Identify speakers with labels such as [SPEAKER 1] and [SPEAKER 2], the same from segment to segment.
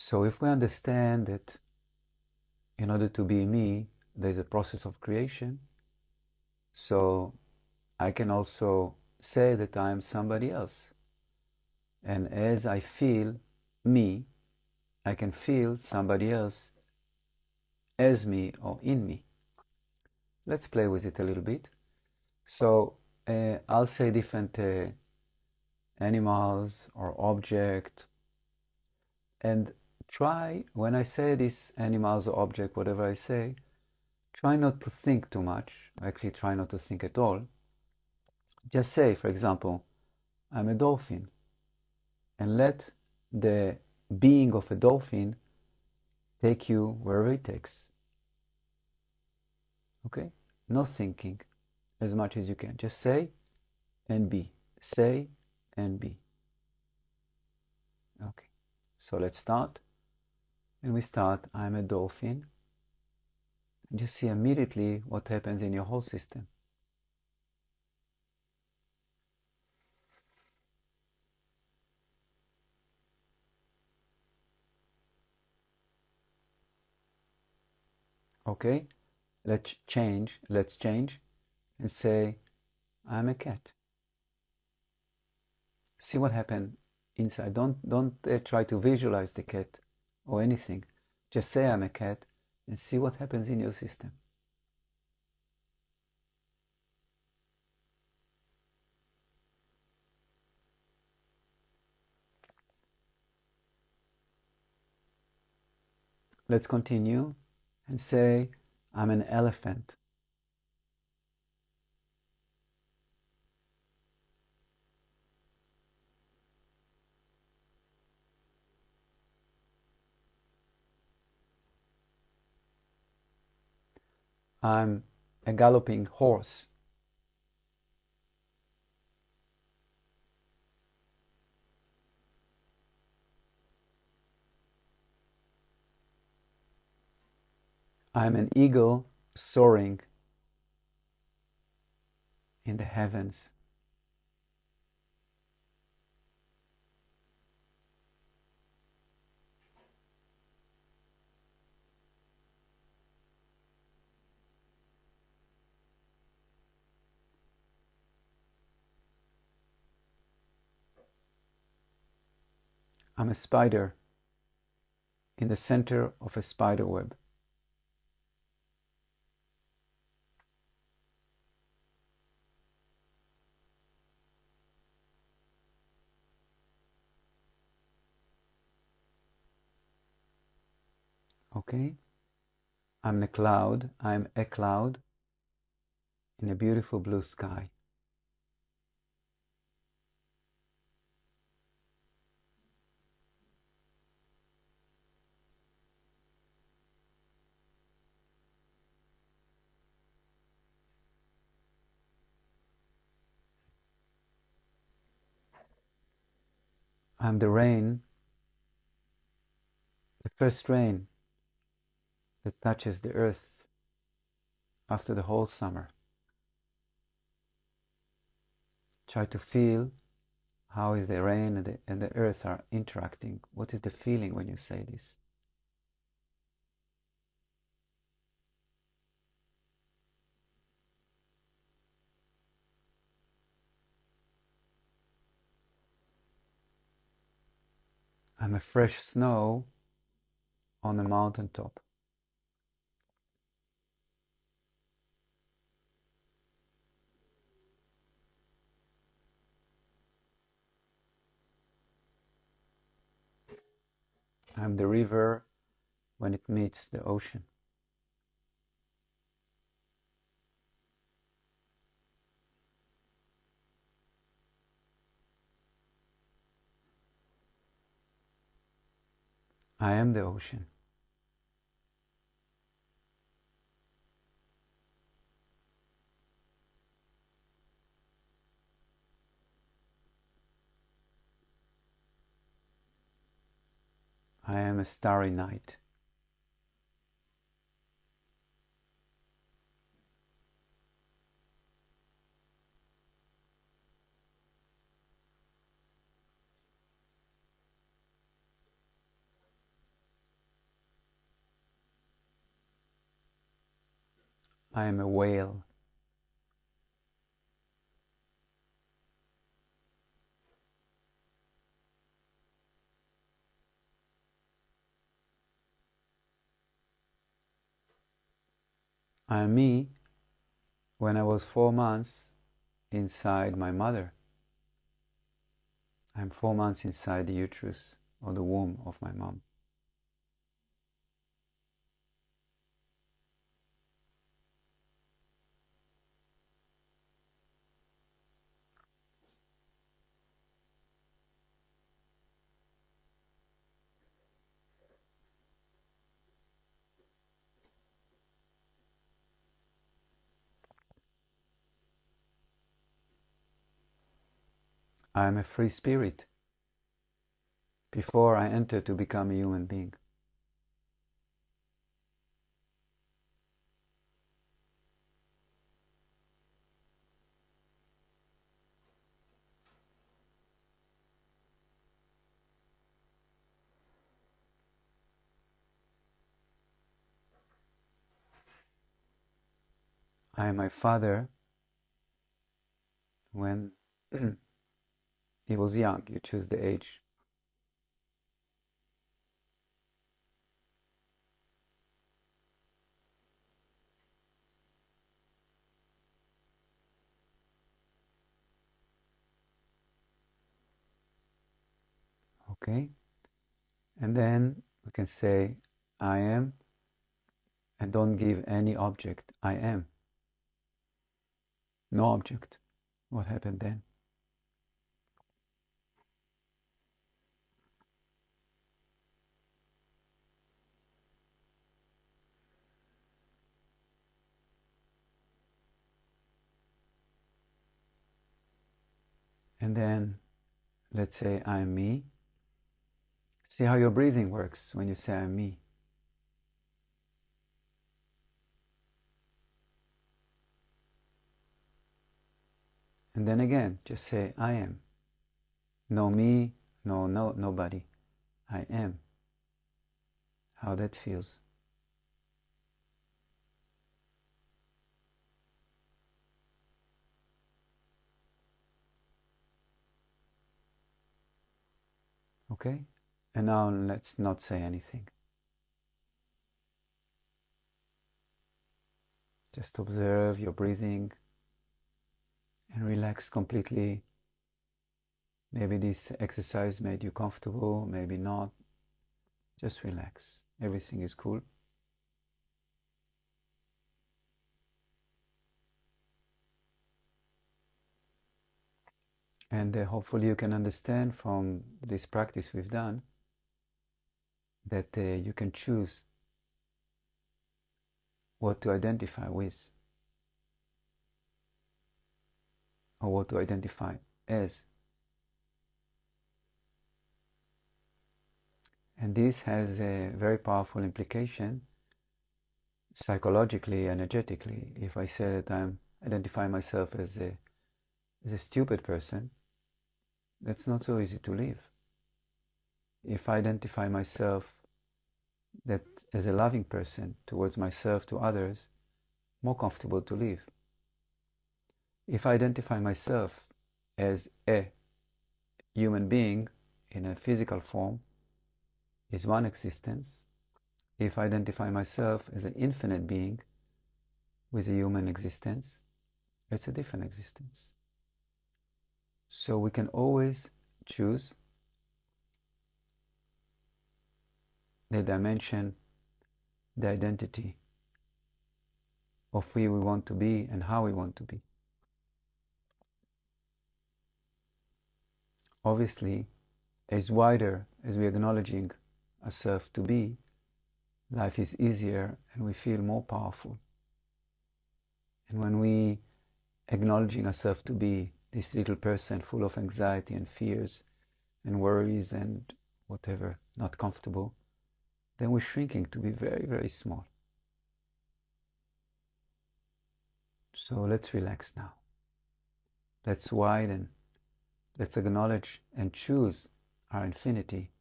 [SPEAKER 1] So if we understand that in order to be me, there's a process of creation, so I can also say that I am somebody else. And as I feel me, I can feel somebody else as me or in me. Let's play with it a little bit. So I'll say different animals or object, and try, when I say this animals or object, whatever I say, try not to think too much. Actually, try not to think at all. Just say, for example, I'm a dolphin, and let the being of a dolphin take you wherever it takes. Okay? No thinking as much as you can. Just say and be. Say and be. Okay. So let's start. And we start, I'm a dolphin. And just see immediately what happens in your whole system. Okay? Let's change and say, I'm a cat. See what happened inside. Don't try to visualize the cat or anything. Just say I'm a cat and see what happens in your system. Let's continue and say I'm an elephant. I'm a galloping horse. I'm an eagle soaring in the heavens. I'm a spider in the center of a spider web. Okay? I'm a cloud in a beautiful blue sky. I'm the rain, the first rain that touches the earth after the whole summer. Try to feel how is the rain and the earth are interacting. What is the feeling when you say this? I'm a fresh snow on a mountain top. I'm the river when it meets the ocean. I am the ocean. I am a starry night. I am a whale. I am me when I was 4 months inside my mother. I'm 4 months inside the uterus or the womb of my mom. I am a free spirit before I enter to become a human being. I am my father when he was young. You choose the age. Okay? And then we can say, I am, and don't give any object. I am. No object. What happened then? And then let's say I'm me. See how your breathing works when you say I'm me. And then again, just say I am. No me, no nobody. I am. How that feels. Okay? And now let's not say anything. Just observe your breathing and relax completely. Maybe this exercise made you comfortable, maybe not. Just relax. Everything is cool. And hopefully you can understand from this practice we've done that you can choose what to identify with or what to identify as. And this has a very powerful implication psychologically, energetically. If I say that I'm identifying myself as a stupid person, that's not so easy to live. If I identify myself that as a loving person towards myself, to others, more comfortable to live. If I identify myself as a human being in a physical form, is one existence. If I identify myself as an infinite being with a human existence, it's a different existence. So we can always choose the dimension, the identity of who we want to be and how we want to be. Obviously, as wider as we're acknowledging ourselves to be, life is easier and we feel more powerful. And when we acknowledging ourselves to be this little person full of anxiety and fears and worries and whatever, not comfortable, then we're shrinking to be very, very small. So let's relax now. Let's widen. Let's acknowledge and choose our infinity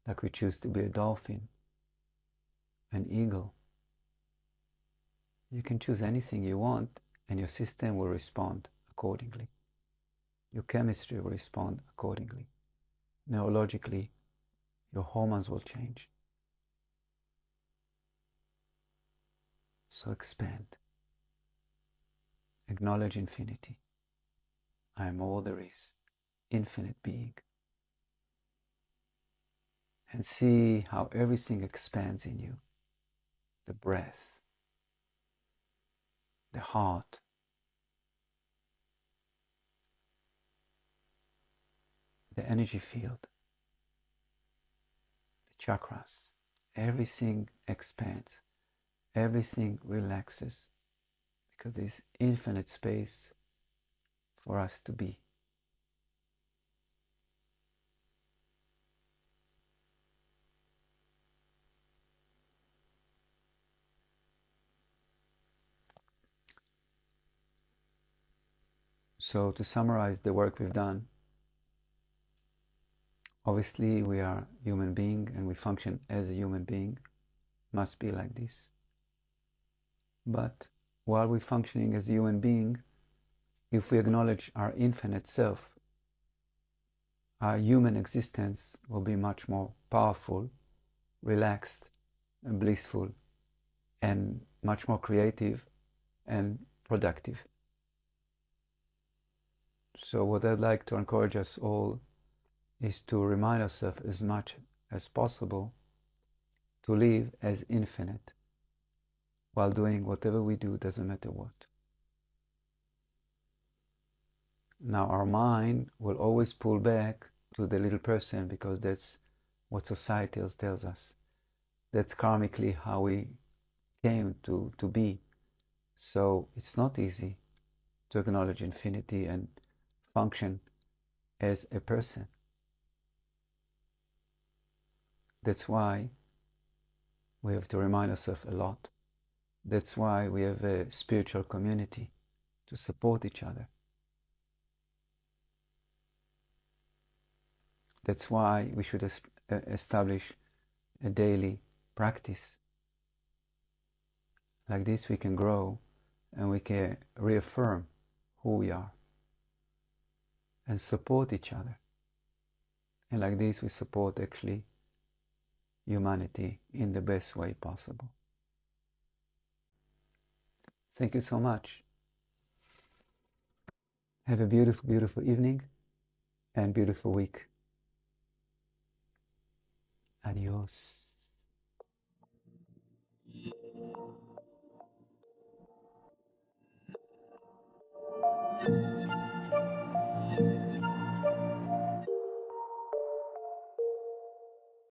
[SPEAKER 1] like we choose to be a dolphin, an eagle, You can choose anything you want, and your system will respond accordingly. Your chemistry will respond accordingly. Neurologically, your hormones will change. So expand. Acknowledge infinity. I am all there is, infinite being. And see how everything expands in you. The breath, the heart, the energy field, the chakras. Everything expands. Everything relaxes because there's infinite space for us to be. So to summarize the work we've done, obviously we are human being and we function as a human being, must be like this. But while we're functioning as a human being, if we acknowledge our infinite self, our human existence will be much more powerful, relaxed, and blissful, and much more creative and productive. So what I'd like to encourage us all is to remind ourselves as much as possible to live as infinite while doing whatever we do, doesn't matter what. Now our mind will always pull back to the little person because that's what society tells us. That's karmically how we came to be. So it's not easy to acknowledge infinity and function as a person. That's why we have to remind ourselves a lot. That's why we have a spiritual community to support each other. That's why we should establish a daily practice. Like this we can grow and we can reaffirm who we are and support each other. And like this we support actually humanity in the best way possible. Thank you so much. Have a beautiful, beautiful evening and beautiful week. Adios.